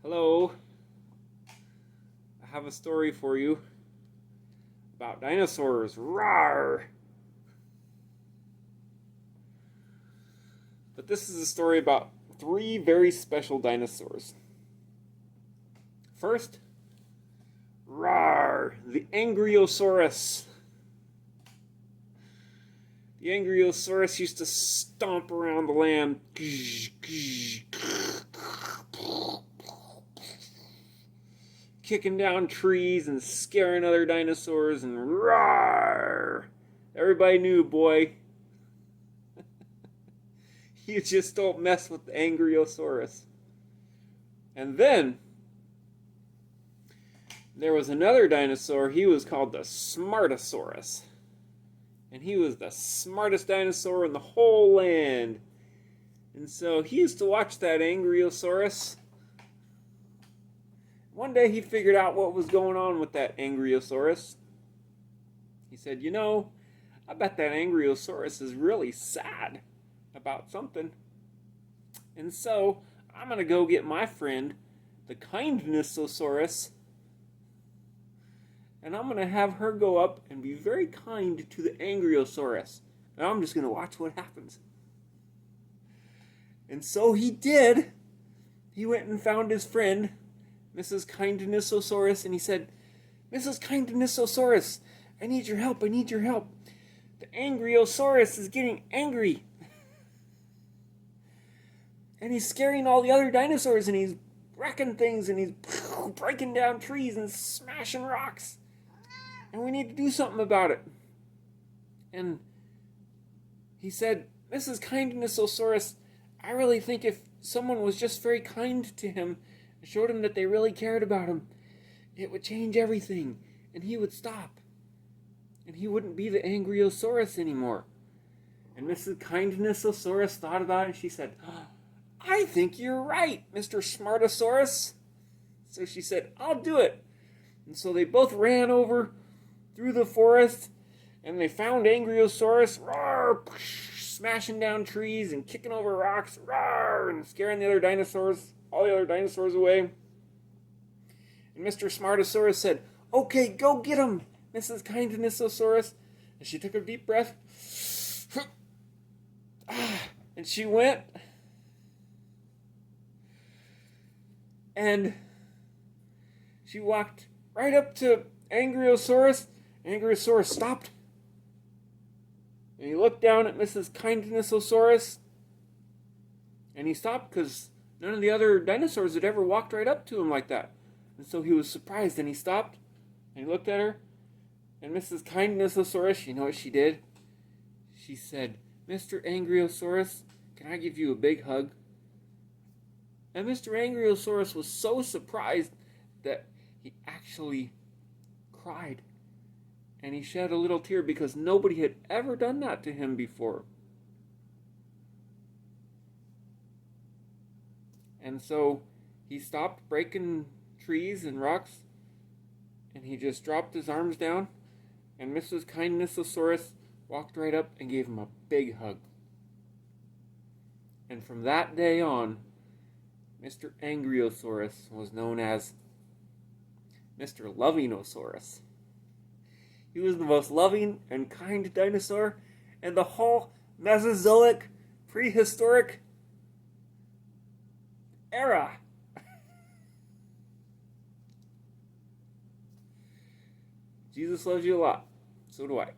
Hello, I have a story for you about dinosaurs. Rawr! But this is a story about three very special dinosaurs. First, rawr, the Angry-o-saurus. The Angry-o-saurus used to stomp around the land, kicking down trees and scaring other dinosaurs, and roar! Everybody knew, boy. You just don't mess with the Angry-o-saurus. And then there was another dinosaur. He was called the Smart-o-saurus. And he was the smartest dinosaur in the whole land. And so he used to watch that Angry-o-saurus. One day he figured out what was going on with that Angry-o-saurus. He said, I bet that Angry-o-saurus is really sad about something. And so I'm going to go get my friend, the Kindness-o-saurus, and I'm going to have her go up and be very kind to the Angry-o-saurus. And I'm just going to watch what happens. And so he did. He went and found his friend, Mrs. Kindness-o-saurus, and he said, Mrs. Kindness-o-saurus, I need your help, I need your help. The Angry-o-saurus is getting angry. And he's scaring all the other dinosaurs, and he's wrecking things, and he's breaking down trees and smashing rocks. And we need to do something about it. And he said, Mrs. Kindness-o-saurus, I really think if someone was just very kind to him and showed him that they really cared about him, it would change everything, and he would stop. And he wouldn't be the Angry-o-saurus anymore. And Mrs. Kindness-o-saurus thought about it, and she said, I think you're right, Mr. Smart-o-saurus. So she said, I'll do it. And so they both ran over through the forest, and they found Angry-o-saurus, roar, smashing down trees and kicking over rocks, roar, and scaring the other dinosaurs, all the other dinosaurs away. And Mr. Smart-o-saurus said, okay, go get him, Mrs. Kindness-o-saurus. And she took a deep breath, and she went. And she walked right up to Angry-o-saurus. Angry-o-saurus stopped. And he looked down at Mrs. Kindness-o-saurus. And he stopped because none of the other dinosaurs had ever walked right up to him like that. And so he was surprised, and he stopped. And he looked at her. And Mrs. Kindness-o-saurus, you know what she did? She said, Mr. Angry-o-saurus, can I give you a big hug? And Mr. Angry-o-saurus was so surprised that he actually cried. And he shed a little tear because nobody had ever done that to him before. And so he stopped breaking trees and rocks, and he just dropped his arms down, and Mrs. Kindness-o-saurus walked right up and gave him a big hug. And from that day on, Mr. Angry-o-saurus was known as Mr. Loving-o-saurus. He was the most loving and kind dinosaur in the whole Mesozoic, prehistoric era. Jesus loves you a lot. So do I.